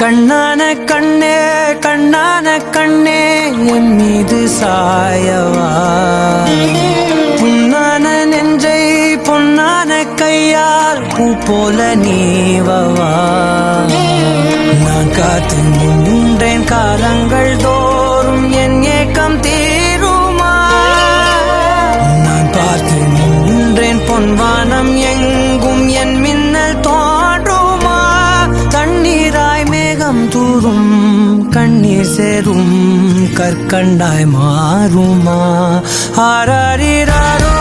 கண்ணான கண்ணே கண்ணான கண்ணே என் மீது சாயவா புண்ணான நெஞ்சை பொன்னான கையால் பூ போல நீவவா நான் காத்து நின்றேன் காலங்கள் தோறும் என் ஏக்கம் தீருமா நான் பார்த்து நின்றேன் பொன்வானம் எங்கும் என் மின்னல் தோன்றுமா தண்ணீராய் மேகம் தூரும் கண்ணீர் சேரும் கற்கண்டாய் மாறுமா ஆராரிராரோ